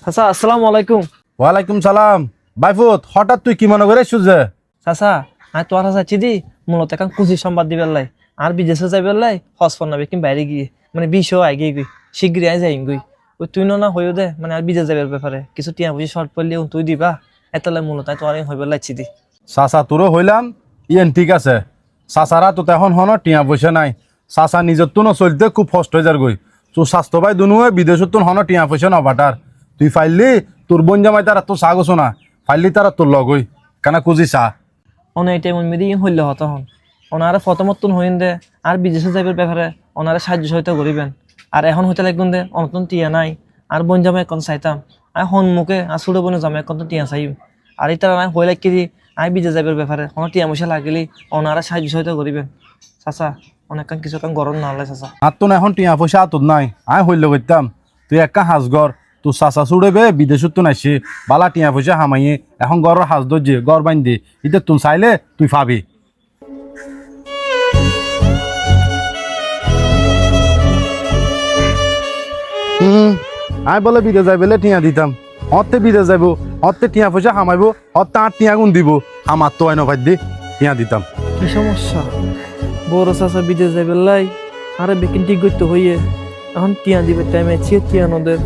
চাচা আসসালামু আলাইকুম। ওয়ালাইকুম সালাম। বাইফুত হঠাৎ তুই কি মনে করে সুজে? চাচা আমি তোর চাচ্ছি দি মূলত এখন কুচি সম্বাদ দিবার লাই আর বিদেশে যাইবার লাই হজ ফন্নাবে কিন্তু বাইরে গিয়ে মানে বিশও আগে গই শীঘ্রই আই যাই গই ওই তুই না হইও দে মানে আর বিদেশ যাবার ব্যাপারে কিছু টিয়া বুঝি শর্ট পড়লেও তুই দিবা এতলে মূলত তোর হইবার লাইছি দি। চাচা তোরও হইলাম ইয়েন ঠিক আছে। চাচারা তো এখন হন টিয়া পয়সা নাই। চাচা নিজের তো চলতে খুব কষ্ট হয়ে যার গই। তোর স্বাস্থ্য ভাই দুনুয়ে বিদেশত তো হন টিয়া পয়সা না বাটার। তুই ফাইলি তোর বোন জামাই তারা তো চা গোছো না ফাইলি তারা তোর লগই কেনা খুঁজি চা অন এই টাইম মেদি হইলে হত হন ওনারা ফতমতন হইন দে আর বিদেশে যাইবার ব্যাপারে ওনারা সাহায্য সহায়তা করিবেন আর এখন হইতে লাগবেন দে অনতন টিয়া নাই আর বোন জামাই এখন চাইতাম আর সন্মুখে আর ছোট বোনের জামাই এখন তো টিয়া চাইম আর এই তারা হয়ে লাগি আই বিদেশ যাইবার ব্যাপারে আমার টিয়া মশা লাগিলে ওনারা সাহায্য সহায়তা করিবেন। চাচা অনেক কিছু কাম গরম না হলে চাচা আর তো এখন টিয়া পয়সা আতর নাই আয় হইলে করতাম তুই একটা হাঁসগর তোর চাচা চুড়েবে বিদেশত তো নাইছে বালা টিয়া পয়সা হামাইয়ে এখন গড়ের হাঁস ধরছে গড় বাইন দে এটা তুই চাইলে তুই পাবি। আই বলে বিদেশ যাই বলে টিয়া দিতাম হতে বিদেশ যাইব হতে টিয়া পয়সা হামাইব হতে আর টিয়া গুণ দিব আমার তো আইন ভাই দি টিয়া দিতাম। কি সমস্যা বড় চাচা বিদেশ যাইবার লাই আরে বেকিন ঠিক করতে হইয়ে এখন টিয়া দিবে টাইম আছে টিয়া নদের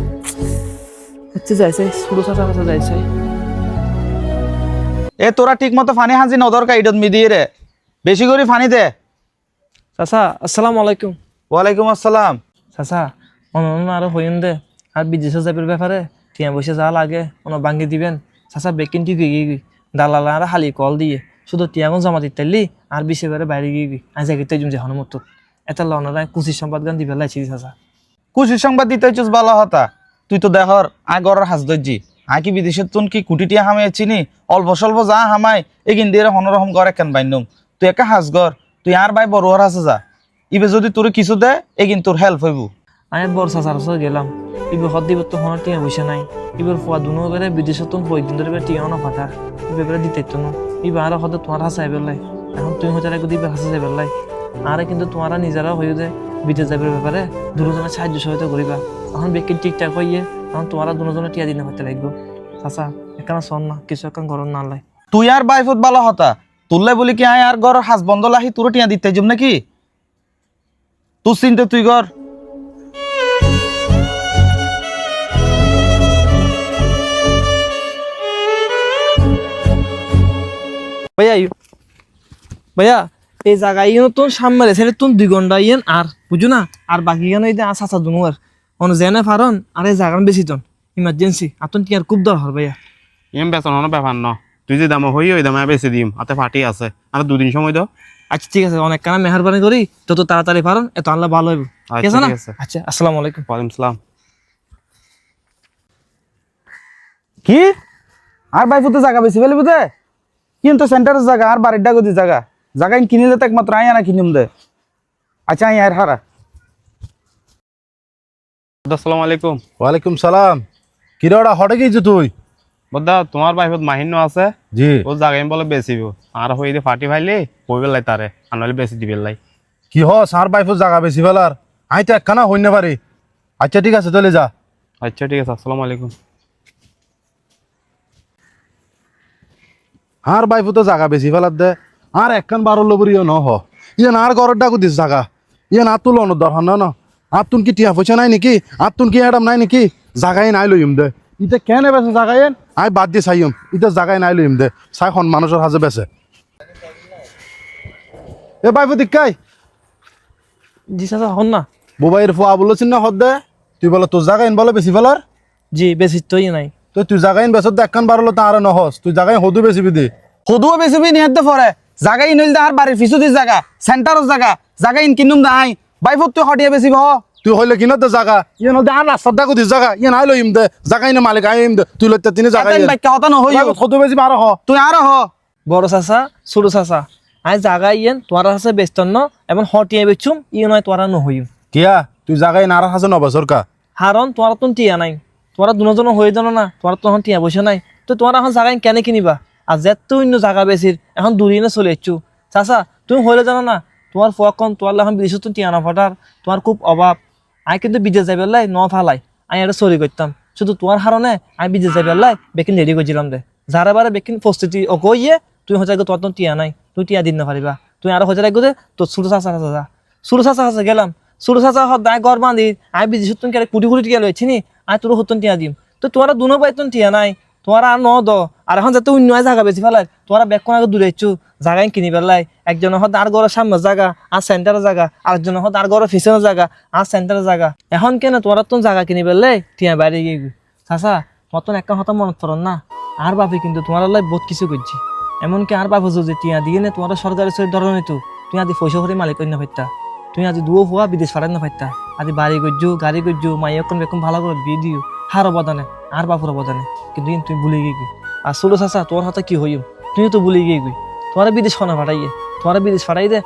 হচ্ছে যাইছে ছোট চাচা কাছে যাইছে। এ তোরা ঠিক মতো ফানি হাজি নদরকা ইডত মিদিয়ে রে বেশি করে ফানি দে। চাচা আসসালামু আলাইকুম। ওয়ালাইকুম আসসালাম। চাচা অন্য আরো হইন দে আর বিদেশে যাবার ব্যাপারে টিয়া বসে যা লাগে অন্য ভাঙ্গি দিবেন। চাচা বেকিন ঠিক হয়ে গিয়ে দালালা আর হালি কল দিয়ে শুধু টিয়াগুন জমা দিতে আর বিশে বারে বাইরে গিয়ে আজ আগে তাই যে হনুমত এটা লনারা কুচির সম্পাদ গান দিবে লাইছি চাচা। খুশির সংবাদ দিতে চুস ভালো হতা তুই তো দেখর আয় গড়ের হাজ দর্জি আয় কি বিদেশের তুন কি কুটিটিয়া হামাই চিনি অল্প স্বল্প যা হামাই এগিন দিয়ে হনরকম গড় একখান বাইন্দম তুই একা হাজ গর তুই আর ভাই বড় আছে যা ইবে যদি তোর কিছু দে এগিন তোর হেল্প হইব। আমি বড় চাচার কাছে গেলাম ইবে হদ দিব তো হন টিয়া বসে নাই ইবার ফুয়া দুনো করে বিদেশে তো কয়েকদিন ধরে টিয়া না ফাটা ইবে দিতে তো না ইবে আর হতে তোমার হাসা আইবার লাই এখন তুই হতে লাগবে দিবে হাসা যাইবার লাই আরে কিন্তু তোমারা নিজেরা হয়ে যে বিদেশ যাবার ব্যাপারে দুজনের সাহায্য সহায়তা করিবা এখন বেকিন ঠিকঠাক হইয়ে এখন তোমারা দুজনে টিয়া দিনে হতে লাগবে। চাচা এখানে শোন না কিছু এখন গরম না লাই তুই আর বাইফুত ভালো হতা তুললে বলি কি আয় আর গড়ের হাজ বন্ধ লাহি তোর টিয়া দিতে যাম নাকি তুই চিন্তা তুই গর। ভাইয়া ভাইয়া এই জায়গায় ইয়ে তোর সামনে রেছে তোর 2 ঘন্টা ইয়েন আর বুঝো না আর বাকি কেন এই আশা চাচা দুনো আর অন জেনে পারন আর এই জায়গা বেশি তন ইমার্জেন্সি আতন কি আর খুব দরকার ভাইয়া। বেতন ব্যাপার ন তুই যে দাম হই ওই দামে বেশি দিম হাতে ফাটি আছে আর 2 দিন সময় দাও। আচ্ছা ঠিক আছে অনেক কানা মেহরবানি করি তত তাড়াতাড়ি পারন এত আল্লাহ ভালো হইব ঠিক আছে না। আচ্ছা আসসালামু আলাইকুম। ওয়ালাইকুম সালাম। কি আর বাইফুতে জায়গা বেশি ফেলে বুঝে কিন্তু সেন্টারের জায়গা আর বাড়ির ডাগতি জায়গা জায়গা কিনে যেতে একমাত্র আয় না কিনিম দে। আচ্ছা আই আর হারা। আসসালামু আলাইকুম। ওয়ালাইকুম সালাম। কিরে ওটা হটে গিয়েছো তুই? বদা তোমার বাইফত মাহিন্য আছে জি ও জায়গায় বলে বেচিব আর হই দিয়ে ফাটি ফাইলে কই বেলাই তারে আনলে বেশি দিবে লাই কি হ সার বাইফুত জায়গা বেশি ফেলার আই তো একখানা হইন না পারি। আচ্ছা ঠিক আছে চলে যা। আচ্ছা ঠিক আছে আসসালামু আলাইকুম। আর বাইফুতো জায়গা বেশি ফেলার দে আর একখান বারো লবরিও ন হ ইয়ে আর ঘরের ডাকু দিস জায়গা ইয়ে না তুলো দরকার না না আর তুন কি টিয়া পয়সা নাই নাকি আর তুন কি এডাম নাই নাকি জায়গায় নাই লইম দে ইতে কেন বেছে জায়গায় আই বাদ দিয়ে চাইম ইতে জায়গায় নাই লইম দে চাই খন মানুষের হাজে বেছে এ বাইফুত কাই জি চাচা হন না বুবাইয়ের ফুয়া বলেছিস না হদ দে তুই বলে তোর জায়গায় বলে বেশি ফেলার জি বেশি তো নাই তুই জায়গায় বেসত একখান বারলো তা আর নহস তুই জায়গায় হদু বেশি দি সদুও বেশি নিয়ে পরে জায়গা ইনল আর বাড়ির ফিসুদির জায়গা সেন্টারের জায়গা ইন কিনুম দা আই বাইফুত তুই হটিয়ে বেশি হ তুই হইলে কিনা দে জায়গা ইয়ে নদে আর রাস্তার ডাকু দিস জায়গা ইয়ে নাই লইম দে জায়গায় না মালিক আইম দে তুই লইতে তিনি জায়গায় বাক্য হতা নহই হদু বেশি মার হ তুই আর হ বড় চাচা ছোট চাচা আই জায়গা ইয়েন তোমার কাছে বেচতন ন এমন হটিয়ে বেচুম ইয়ে নয় তোরা নহইম কিয়া তুই জায়গায় নার হাসে নবছর কা হারন তোমার তো টিয়া নাই তোমরা দুজন হয়ে জানো না তোমার তো এখন টিয়া বসে নাই তো তোমার এখন জায়গায় কেন কিনিবা আর যেত অন্য জায়গা বেশির এখন দূরিনে চলে এসছু চাচা তুমি হইলে জানো না তোমার ফুয়া কম তোমার এখন বিদেশত টিয়া না ফাটার তোমার খুব অভাব আই কিন্তু বিদেশ যাইবার লাই ন ফালাই আই এটা চুরি করতাম শুধু তোমার হারণে আমি বিদেশ যাই বেলায় বেকিন রেডি করছিলাম দে যারা বারে বেকিন প্রস্তুতি ও কইয়ে তুই হচ্ছে তোমার তো টিয়া নাই তুই টিয়া দিন না পারিবা তুই আরো হচ্ছে রাখবো দে তোর ছোটো চাষা কাছে যা ছোটো চাষা কাছে গেলাম ছোটো চাষা দায় ঘর বাঁধি আমি বিদেশ তুমি কুটি কুটি টিয়া লইছি নি আমি তোর হতন টিয়া দিম তো তোমার দুনো বাইতন টিয়া নাই তোমার আর ন দ আর এখন যাতে অন্য জায়গা বেশি ফেলাই তোমার বেকন আগে দূরে ইচ্ছু জায়গায় কিনি পেলাই একজনের হদ আর ঘরের সামনের জায়গা আর সেন্টারের জায়গা আরেকজনের হদ আর ঘরের পিছনের জায়গা আর সেন্টারের জায়গা এখন কেন তোমার তো জায়গা কিনি পেলাই টিয়া বাইরে গিয়ে চাষা মতন একটা হতা মনত পড়ন না আর বাপে কিন্তু তোমার লাই বহুত কিছু করছি এমনকি আর বাপে যদি টিয়া দিয়ে নে তোমার সরকারি সহিত ধরো নিত তুমি আদি পয়সা করে মালিক না পাইতা তুমি আজি দুয়ো হওয়া বিদেশ ফাড়াই না পাইতা আদি বাড়ি গজ্জু গাড়ি গজ্জু মাইয়কন বেকন ভালো করে বিয়ে দিও হার অবদানে আর বাপুর অবদানে কিন্তু তুমি ভুলে গিয়ে আর ছোটো চাষা তোমার হাতে কি হইম তুমি তো ভুলে গিয়ে তোমার বিদেশ খানা ফাটাইয়ে তোমার বিদেশ ফাটাই দে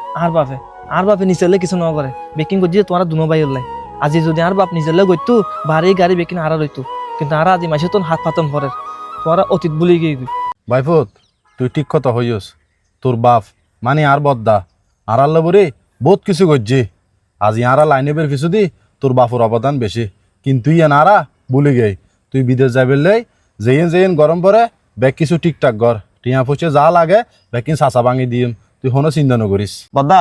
আর বাপে নিচেলে কিছু ন করে বেকিং করছি তোমার দুনো বাই ওলাই আজি যদি আর বাপ নিজেলে গইতো বাড়ি গাড়ি বেকিং আর রইতো কিন্তু আর আজি মাসে তোর হাত পাতন ভরে তোমার অতীত ভুলে গিয়ে বাইফত তুই ঠিক কথা হইস তোর বাপ মানে আর বদ্দা আর আল্লাহ বরে বহুত কিছু করছি আজি আরা লাইনে বের কিছু দি তোর বাপর অবদান বেশি কিন্তু ইয়ে নারা ভুলে গেই তুই বিদেশ যাবে যেইন গরম পরে ব্যাগ কিছু ঠিকঠাক কর টিয়া পয়সা যা লাগে ব্যাকিন চাচা ভাঙি দিম তুই কোনো চিন্তা নকরিস বদ্দা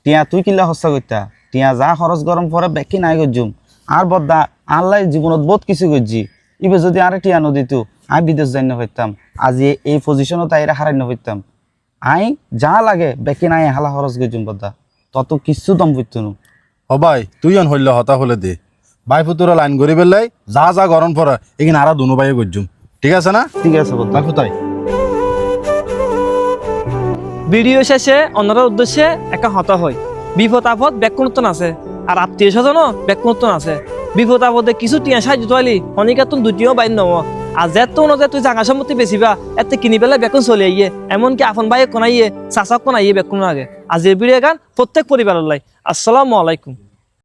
টিয়া তুই কিল্লা হস্তা করতা টিয়া যা খরচ গরম পরে বেকি নাই গজ্জুম আর বদ্দা আল্লাহ জীবনত বহুত কিছু করছি ইবে যদি আরে টিয়া নদিত আমি বিদেশ যাই না পারতাম আজি এই পজিশনত আইরা হারাই না পারতাম আই যা লাগে বেকি নাই হালা খরচ গজ্জুম বদ্দা তত কিছু দম পড়তো না ও ভাই তুই অন হইলে হতা হলে দে ভাই ফুতুরা লাইন করি পেলাই যা গরম পরে এখানে আরা দুনো ভাইয়ে গজ্জুম ঠিক আছে না ঠিক আছে বদ্দা ভাই ফুতাই ভিডিও শেষে অন্যরা উদ্দেশ্যে একটা হতা হয় বিপদ আপদ ব্যাকুণতন আছে আর আত্মীয় স্বজনও ব্যাকুণতন আছে বিপদ আপদে কিছু টিয়া সাহায্য তোয়ালি অনেকাতন দুটিও বাইর নব আর যেত অনুযায়ী তুই জাগা সম্পত্তি বেশিবা এতে কিনি পেলে বেকুন চলে আইয়ে এমনকি আপন ভাইয়ে কোনাইয়ে চাচাক কোনাইয়ে বেকুন আগে আজ এই ভিডিও গান প্রত্যেক পরিবার আসসালামু আলাইকুম।